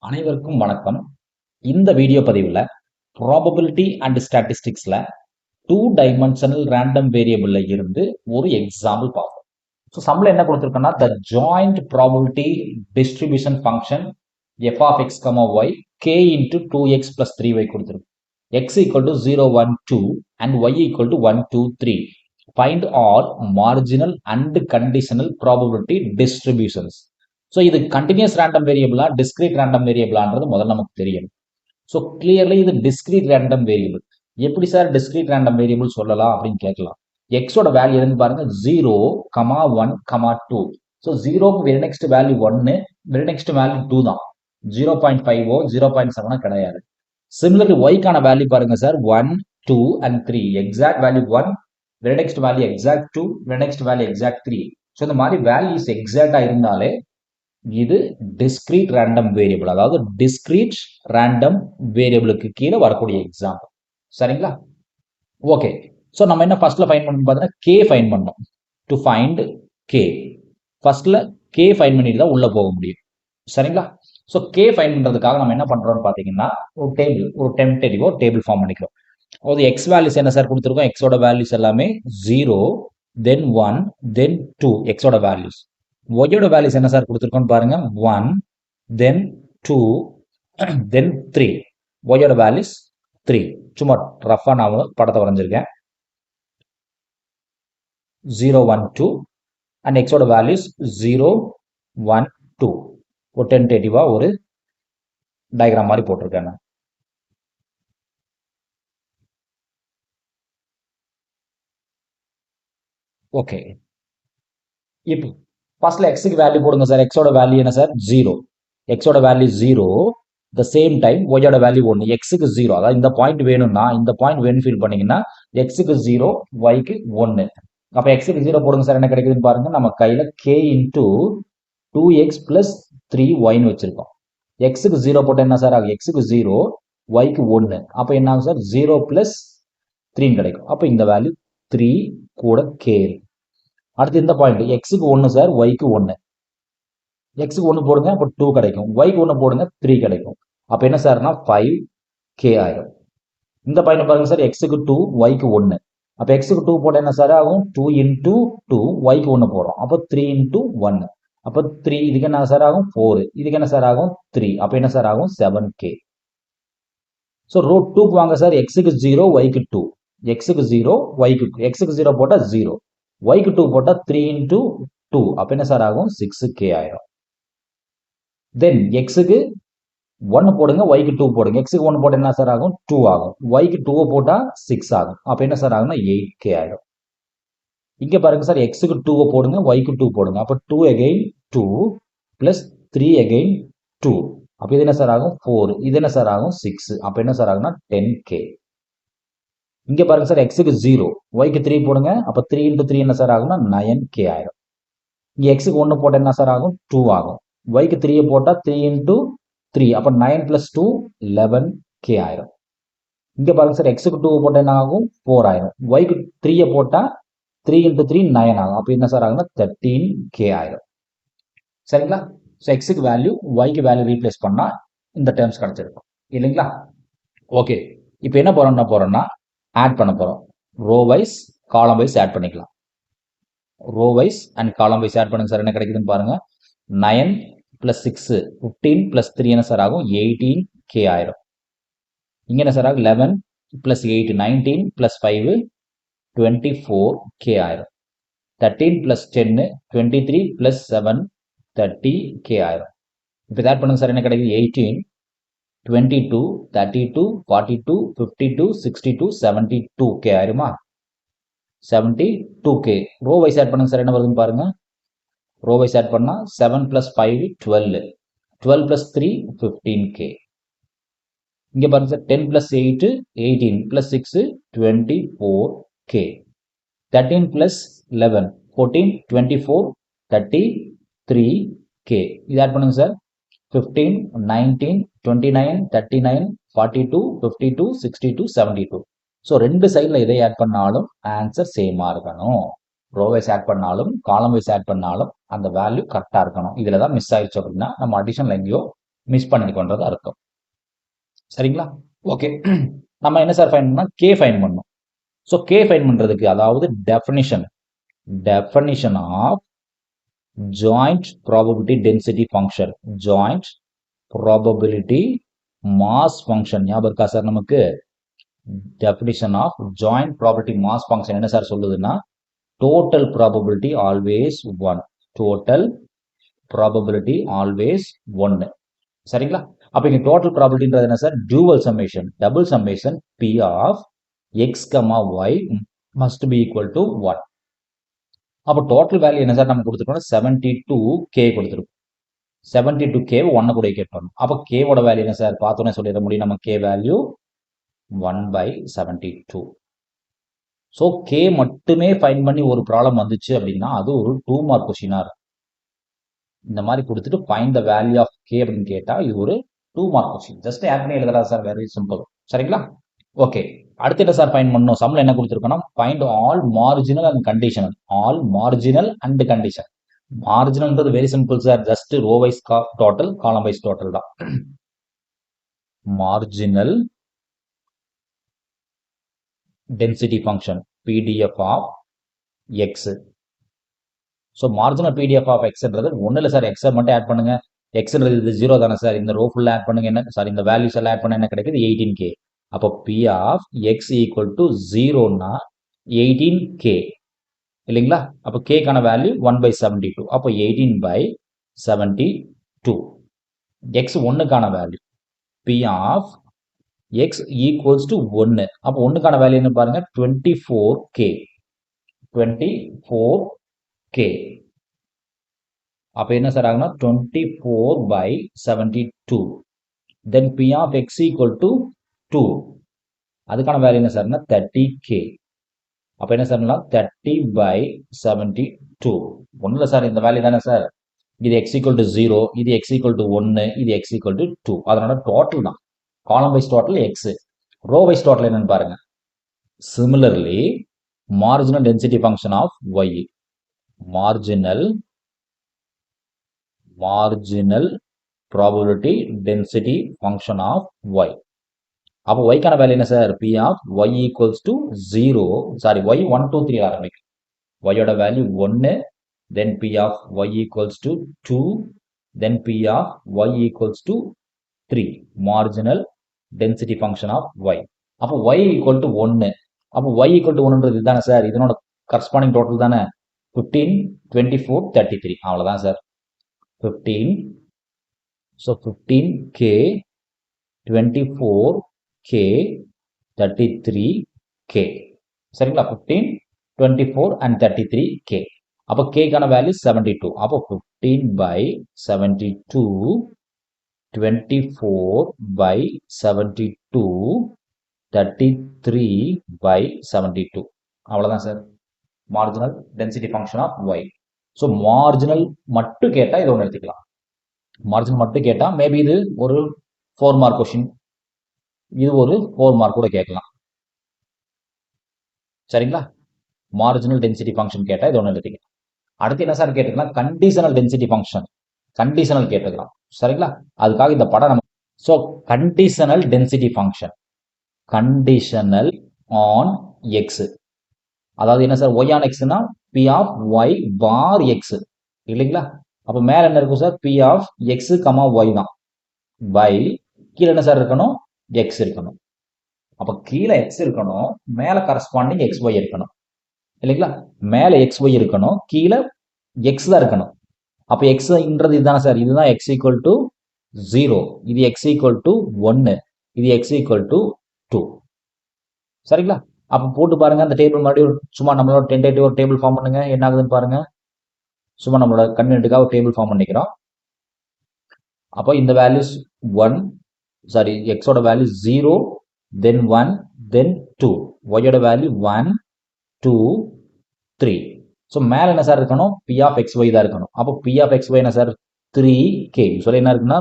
அனைவருக்கும் வணக்கம். இந்த வீடியோ பதிவில் ப்ராபபிலிட்டி அண்ட் ஸ்டாட்டிஸ்டிக்ஸில் 2 டைமென்ஷனல் ரேண்டம் வேரியபிள்ல இருந்து ஒரு எக்ஸாம்பிள் பார்ப்போம். ஸோ சம்மில் என்ன கொடுத்துருக்கோன்னா the joint probability distribution function f of x comma y k into 2x + 3y கொடுத்துருக்கு. X equal to 0, 1, 2 and y equal to 1, 2, 3. Find all marginal and conditional probability distributions. So இது continuous random வேரியபிளா discrete random வேரியபிளான்றது முதல்ல நமக்கு தெரியும். So clearly இது discrete random variable. எப்படி sir discrete random variable சொல்லலாம் அப்படின்னு கேட்கலாம். எக்ஸோட வேல்யூ எதுன்னு பாருங்க 0, 1, 2. ஸோ 0க்கு very next value 1, very next value 2 தான். 0.5 0.7 கிடையாது. சிமிலர்லி ஒய்க்கான வேல்யூ பாருங்க sir 1, 2 and 3. Exact value 1, very next value exact 2, very next value exact 3. So இந்த மாதிரி வேல்யூஸ் எக்ஸாக்டா இருந்தாலே இது டிஸ்கிரீட் ரேண்டம் வேரியபிள், அதாவது டிஸ்கிரீட் ரேண்டம் வேரியபிளுக்கு கீழே வரக்கூடிய எக்ஸாம்பிள். சரிங்களா? ஓகே. ஸோ நம்ம என்ன ஃபர்ஸ்ட்ல ஃபைண்ட் பண்ணணும் பார்த்தீங்கன்னா கே ஃபைண்ட் பண்ணோம். டு ஃபைண்ட் கே ஃபர்ஸ்ட்ல கே ஃபைண்ட் பண்ணிட்டு தான் உள்ள போக முடியும். சரிங்களா? ஸோ கே ஃபைண்ட் பண்றதுக்காக நம்ம என்ன பண்றோம்னு பார்த்தீங்கன்னா ஒரு டேபிள், ஒரு டெம்டேட்டிவா ஒரு டேபிள் ஃபார்ம் பண்ணிக்கிறோம். அதாவது எக்ஸ் வேல்யூஸ் என்ன சார் கொடுத்துருக்கோம்? எக்ஸோட வேல்யூஸ் எல்லாமே 0, தென் 1, தென் 2 எக்ஸோட வேல்யூஸ். ஒய்யோட வேல்யூஸ் என்ன சார் கொடுத்துருக்கோன்னு பாருங்க 1, தென் 2, தென் 3. ஒய்யோட வேல்யூஸ் 3. சும்மா ரஃபா நான் படத்தை வரைஞ்சிருக்கேன். 0, 1, 2 அண்ட் எக்ஸோட வேல்யூஸ் 0, 1, 2. ஒரு டென்டேட்டிவா ஒரு டயக்ராம் மாதிரி போட்டிருக்கேன். ஓகே. இப்போ ஃபர்ஸ்ட்ல எக்ஸுக்கு வேல்யூ போடுங்க சார். எக்ஸோட வேல்யூ என்ன சார்? 0. எக்ஸோட வேல்யூ 0. த சேம் டைம் ஒய்யோட வேல்யூ 1. எக்ஸுக்கு 0, அதாவது இந்த பாயிண்ட் வேணும்னா இந்த பாயிண்ட் வேணும் ஃபீல் பண்ணீங்கன்னா எக்ஸுக்கு 0, ஒய்க்கு 1. அப்போ எக்ஸுக்கு 0 போடுங்க சார். என்ன கிடைக்குதுன்னு பாருங்க. நம்ம கையில k இன்டூ 2x + 3yன்னு வச்சிருக்கோம். எக்ஸுக்கு 0 போட்டால் என்ன சார் ஆகும்? எக்ஸுக்கு 0, ஒய்க்கு 1. அப்போ என்ன ஆகும் சார்? 0 + 3 கிடைக்கும். அப்போ இந்த வேல்யூ 3 கூட k. அடுத்து இந்த பாயிண்ட் எக்ஸுக்கு 1 சார், ஒய்க்கு 1. எக்ஸுக்கு 1 போடுங்க, அப்போ 2 கிடைக்கும். ஒய்க்கு 1 போடுங்க, 3 கிடைக்கும். அப்போ என்ன சார்னா 5k ஆயிரும். இந்த பாயிண்ட் பாருங்க சார், எக்ஸுக்கு 2, ஒய்க்கு 1. அப்போ எக்ஸுக்கு 2 போட்டால் என்ன சார் ஆகும்? 2 × 2, ஒய்க்கு 1 போடுறோம். அப்போ 3 × 1. அப்போ 3, இதுக்கு என்ன சார் ஆகும்? 4. இதுக்கு என்ன சார் ஆகும்? 3. அப்போ என்ன சார் ஆகும்? 7k. ஸோ ரூட் 2க்கு வாங்க சார். எக்ஸுக்கு 0, ஒய்க்கு 2. எக்ஸுக்கு 0, ஒய்க்கு 2. எக்ஸுக்கு 0 போட்டால் 0. ஒய்க்கு 2 போட்டால் 3 × 2. அப்போ என்ன சார் ஆகும்? 6k ஆயிரும். தென் எக்ஸுக்கு 1 போடுங்க, ஒய்க்கு 2 போடுங்க. எக்ஸுக்கு 1 போட்டால் என்ன சார் ஆகும்? 2 ஆகும். ஒய்க்கு 2 போட்டால் 6 ஆகும். அப்போ என்ன சார் ஆகும்னா 8k ஆயிடும். இங்கே பாருங்க சார், எக்ஸுக்கு 2 போடுங்க, ஒய்க்கு 2 போடுங்க. அப்போ 2 again 2 + 3 again 2. அப்போ இது என்ன சார் ஆகும்? 4. இது என்ன சார் ஆகும்? 6. அப்போ என்ன சார் ஆகும்னா 10k. இங்க பாருங்க சார், எக்ஸுக்கு 0, ஒய்க்கு 3 போடுங்க. அப்போ 3 × 3 என்ன சார் ஆகும்னா 9k ஆயிடும். இங்க எக்ஸுக்கு 1 போட்டால் என்ன சார் ஆகும்? 2 ஆகும். ஒய்க்கு 3 போட்டால் 3 × 3. அப்போ 9 + 2 11k ஆயிரும். இங்க பாருங்க சார், எக்ஸுக்கு 2 போட்டால் என்ன ஆகும்? 4 ஆயிரும். ஒய்க்கு 3 போட்டால் 3 × 3 9 ஆகும். அப்போ என்ன சார் ஆகும்னா 13k ஆயிரும். சரிங்களா? ஸோ எக்ஸுக்கு வேல்யூ, ஒய்க்கு வேல்யூ ரீப்ளேஸ் பண்ணா இந்த டேர்ம்ஸ் கிடைச்சிருக்கும் இல்லைங்களா? ஓகே. இப்போ என்ன போறோம்னா ஆட் பண்ண போறோம். Row wise, column wise add பண்ணிக்கலாம். Row wise and column wise add பண்ணுங்க சார். என்ன கிடைக்குதுன்னு பாருங்க. 9 + 6 15 + 3 என்ன சார் ஆகும்? 18k ஆயிரும். இங்க என்ன சார் ஆகும்? 11 + 8 19 + 5 24k ஆயிரும். 13 + 10 23 + 7 30k ஆயிரும். இப்போ ஆட் பண்ணுங்க சார். என்ன கிடைக்குது? 18 22 32 42 52 62 72k ஆயிருமா? 72k. ரோ வைஸ் ஆட் பண்ணுங்க சார். என்ன வருதுன்னு பாருங்க. ரோ வைஸ் ஆட் பண்ணா 7 + 5 12, 12 + 3 15k. இங்க பாருங்க சார், 10 + 8 18 + 6 24k. 13 + 11 14 24 33k. இது ஆட் பண்ணுங்க சார். 15 19 29 39 42 52 62 72. ஸோ ரெண்டு சைடில் எதை ஆட் பண்ணாலும் ஆன்சர் சேமாக இருக்கணும். ரோ வைஸ் ஆட் பண்ணாலும் காலம் வைஸ் ஆட் பண்ணாலும் அந்த வேல்யூ கரெக்டாக இருக்கணும். இதில் தான் மிஸ் ஆயிடுச்சு அப்படின்னா நம்ம அடிஷனல் எங்கேயோ மிஸ் பண்ணிக்கொண்டது அர்த்தம். சரிங்களா? ஓகே. நம்ம என்ன சார் ஃபைன் பண்ணோம்? கே ஃபைன் பண்ணோம். ஸோ கே ஃபைன் பண்றதுக்கு அதாவது definition of joint probability density function, joint probability mass function ஞாபகம் இருக்கா சார் நமக்கு? Definition of joint probability mass function என்ன சார் சொல்லுதுன்னா, total probability always 1, total probability always 1. சரிங்களா? அப்ப இங்க டோட்டல் ப்ராபபிலிட்டின்றது என்ன sir? Dual summation, double summation p of x, y must be equal to 1. அப்ப டோட்டல் வேல்யூ என்ன சார் நம்ம கொடுத்துருக்கோம்? 72k கொடுத்துருக்கோம். 72k 1 கூட ஈக்குவேட் பண்ணணும். அப்ப k ஓட வேல்யூ என்ன சார்? பார்த்தோன்னே சொல்லிட முடியும் நம்ம k வேல்யூ 1/72. ஸோ k மட்டுமே ஃபைன் பண்ணி ஒரு ப்ராப்ளம் வந்துச்சு அப்படின்னா அது ஒரு 2 மார்க் கொஸ்டினா இருக்கும். இந்த மாதிரி கொடுத்துட்டு find the value of k அப்படின்னு கேட்டா இது ஒரு 2 மார்க் கொஸ்டின். ஜஸ்ட் ஆட் பண்ணி எழுதலாம் சார், வெரி சிம்பிள். சரிங்களா? ஓகே. அடுத்து என்ன சார் ஃபைண்ட் பண்ணணும்? சம்ல என்ன கொடுத்துருக்கோம்னா, find all marginal and conditional. All marginal and condition. மார்ஜினல்ன்றது very simple sir, just row wise total, column wise total தான். Marginal density function PDF of x. So marginal PDF of எக்ஸ்ன்றது ஒன்றும் இல்லை sir, எக்ஸை மட்டும் ஆட் பண்ணுங்க. எக்ஸ்ன்றது இது 0 தானே சார், இந்த ரோ ஃபுல்லாக ஆட் பண்ணுங்க. என்ன சார், இந்த வேல்யூஸ் எல்லாம் ஆட் பண்ண என்ன கிடைக்குது? 18k. அப்போ P of x equal to 0னா 18k இல்லைங்களா? அப்போ கேக்கான வேல்யூ 1/72. அப்போ 18/72. எக்ஸ் ஒன்னுக்கான value P of x equals to 1. அப்போ ஒன்னுக்கான வேல்யூ என்ன பாருங்க? 24k. 24k. அப்போ என்ன சார் ஆகுனா 24/72. Then P of x equal to 2. அதுக்கான வேல்யூ என்ன சார்னா 30k. அப்போ என்ன சார் 30/72. ஒன்றும் இல்லை சார், இந்த வேல்யூ தானே சார். இது x ஈக்குவல் டு 0, இது x ஈக்குவல் டு 1, இது x ஈக்குவல் டு 2. அதனால டோட்டல் தான். Column wise total x, row wise total என்னன்னு பாருங்க. Similarly marginal density function of y, marginal probability density function of y. அப்போ yக்கான வேல்யூ என்ன sir? P of y equals to 0, sorry y 1 2 3 ஆரம்பிக்கும். y ஓட value 1, then P of y equals to 2, then P of y equals to 3, marginal density function of y. அப்போ y equal to 1. அப்போ y equal to 1ன்றது இதுதானே sir, இதனோட corresponding total தானே 15, 24, 33. அவ்வளோதான் sir. 15, so 15k, 24k, 33k. சரிங்களா? 15, 24 and 33k. அப்போ கேக்கான value 72. அப்போ 15/72, 24/72, 33/72. அவ்வளோதான் sir marginal density function of y. So marginal மட்டும் கேட்டால் இது ஒன்று எடுத்துக்கலாம். மார்ஜினல் மட்டும் கேட்டால் மேபி இது ஒரு 4 மார்க் கொஸ்டின், இது ஒரு 4 மார்க் கூட கேட்கலாம். சரிங்களா? மார்ஜினல் டென்சிட்டி ஃபங்க்ஷன் கேட்டால் இது ஒன்று எடுத்துக்கலாம். அடுத்து என்ன சார் கேட்டுக்கலாம்? கண்டிஷனல் டென்சிட்டி ஃபங்க்ஷன், கண்டிஷனல் கேட்டுக்கலாம். சரிங்களா? அதுக்காக இந்த படம் நம்ம so conditional density function, conditional on x. அதாவது என்ன சார், ஒய் ஆன் எக்ஸ்னா p of y bar x இல்லைங்களா? அப்போ மேலே என்ன இருக்கும் sir? P of x comma y தான், பை கீழே என்ன சார் இருக்கணும்? எக்ஸ் இருக்கணும். அப்போ கீழே எக்ஸ் இருக்கணும், மேலே கரஸ்பாண்டிங் எக்ஸ் ஒய் இருக்கணும் இல்லைங்களா? மேலே எக்ஸ் ஒய் இருக்கணும், கீழே எக்ஸ் தான் இருக்கணும். அப்போ எக்ஸ்ன்றது இதுதானே சார், இதுதான் எக்ஸ் ஈக்குவல் டு 0, இது எக்ஸ் ஈக்குவல் டு 1, இது எக்ஸ் ஈக்குவல் டு 2. சரிங்களா? அப்போ போட்டு பாருங்க அந்த டேபிள் மறுபடியும் சும்மா நம்மளோட டென்டேட்டிவ் ஒரு டேபிள் ஃபார்ம் பண்ணுங்க, என்ன ஆகுதுன்னு பாருங்க. சும்மா நம்மளோட கன்வீனியன்ட்டுக்காக ஒரு டேபிள் ஃபார்ம் பண்ணிக்கிறோம். அப்போ இந்த வேல்யூஸ் 1, சாரி எக்ஸோட வேல்யூ 0, தென் 1, தென் 2, ஒய்யோட வேல்யூ 1, 2, 3. ஸோ மேலே என்ன சார் இருக்கணும்? பி ஆஃப் எக்ஸ் ஒய் தான் இருக்கணும். அப்போ பி ஆஃப் எக்ஸ் ஒய் என்ன சார்? 3k. சொல்லி என்ன இருக்குன்னா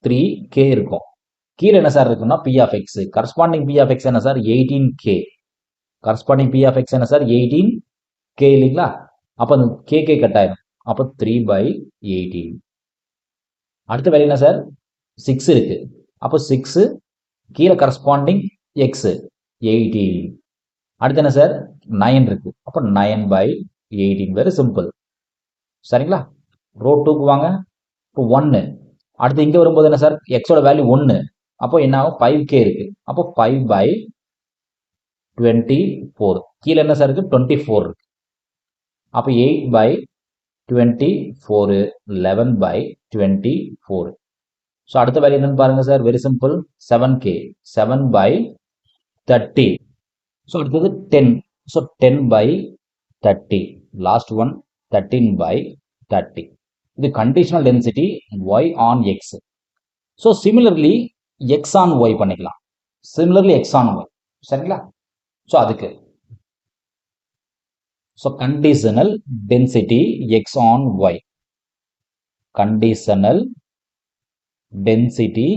3k இருக்கும். கீழே என்ன சார் இருக்குன்னா p of x, corresponding p of x என்ன sir? 18k. Corresponding p of x என்ன சார்? 18k இல்லைங்களா? அப்போ அந்த கேகே கட் ஆயிடும். அப்போ 3/18. அடுத்த வேல்யூ என்ன சார்? 6 இருக்கு. அப்போ 6 கீழே கரஸ்பாண்டிங் எக்ஸ் 18. அடுத்து என்ன சார் 9 இருக்கு. அப்போ 9/18 வெரி சிம்பிள். சரிங்களா? ரோ 2க்கு வாங்க. இப்போ 1 அடுத்து இங்க வரும்போது என்ன சார் எக்ஸோட வேல்யூ 1 அப்போ என்ன ஆகும் 5k இருக்கு. அப்போ 5/24 கீழே என்ன சார் இருக்கு 24 இருக்கு. அப்போ 8/24 11/24. ஸோ அடுத்த வேல்யூ என்னன்னு பாருங்க sir very simple 7k 7/30. So அடுத்தது 10. So 10/30 last one 13/30. இது conditional density y on x. So similarly x on y பண்ணிக்கலாம். சிமிலர்லி x on y சரிங்களா? ஸோ அதுக்கு so conditional density x on y. Conditional density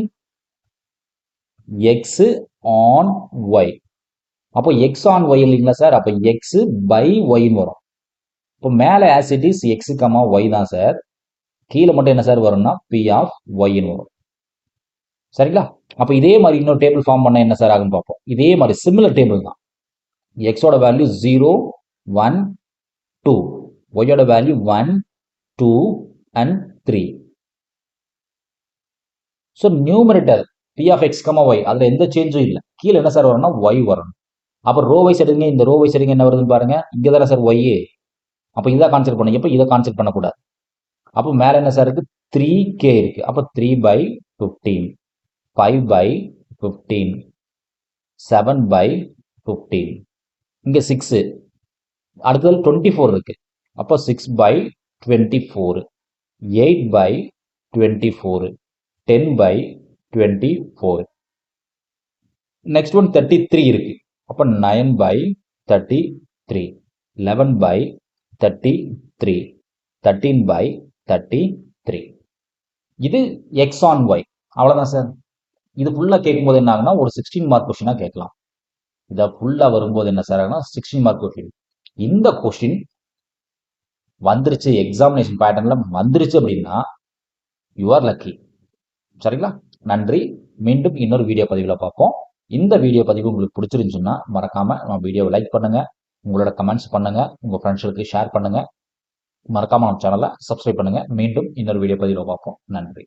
x on y. அப்போ x on y இல்லைங்களா sir? அப்போ x by y வரும். இப்போ மேலே as it is x, y தான் சார். கீழே மட்டும் என்ன சார் வரும்னா p of y வரும். சரிங்களா? அப்போ இதே மாதிரி இன்னொரு டேபிள் ஃபார்ம் பண்ண என்ன சார் ஆகுன்னு பார்ப்போம். இதே மாதிரி சிமிலர் டேபிள் தான். எக்ஸோட வேல்யூ 0 1 2, ஒய்யோட value 1 2 and 3. So numerator p of x, y அதில் எந்த சேஞ்சும் இல்லை. கீழே என்ன சார் வரும்னா y வரும். அப்போ ரோ வைஸ் எடுங்க. இந்த ரோ வைஸ் எடுங்க என்ன வருதுன்னு பாருங்க. இங்கே தானே சார் y. அப்போ இதை கான்செப்ட் பண்ணுங்க. இப்போ இதை கான்செப்ட் பண்ணக்கூடாது. அப்போ மேலே என்ன சார் இருக்கு 3k இருக்கு. அப்போ 3/15 5/15 7/15. இங்கே 6 அடுத்தது 24 இருக்கு. அப்போ 6/24 8/24 10/24. நெக்ஸ்ட் ஒன் 33 இருக்கு. அப்போ 9/33 11/33 13/33. இது எக்ஸ் ஆன் ஒய். அவ்வளோதான் சார். இது ஃபுல்லாக கேட்கும்போது என்ன ஆகுனா ஒரு 16 மார்க் கொஸ்டினாக கேட்கலாம். இதை ஃபுல்லாக வரும்போது என்ன சார் ஆகுனா 16 மார்க் கொஸ்டின். இந்த கொஸ்டின் வந்துருச்சு எக்ஸாமினேஷன் பேட்டர்னில் வந்துருச்சு அப்படின்னா யூ ஆர் லக்கி. சரிங்களா? நன்றி. மீண்டும் இன்னொரு வீடியோ பதிவில் பார்ப்போம். இந்த வீடியோ பதிவு உங்களுக்கு பிடிச்சிருந்துச்சுன்னா மறக்காமல் நம்ம வீடியோவை லைக் பண்ணுங்கள், உங்களோட கமெண்ட்ஸ் பண்ணுங்கள், உங்கள் ஃப்ரெண்ட்ஸுக்கு ஷேர் பண்ணுங்கள், மறக்காமல் நம்ம சேனலை சப்ஸ்கிரைப் பண்ணுங்கள். மீண்டும் இன்னொரு வீடியோ பதிவில் பார்ப்போம். நன்றி.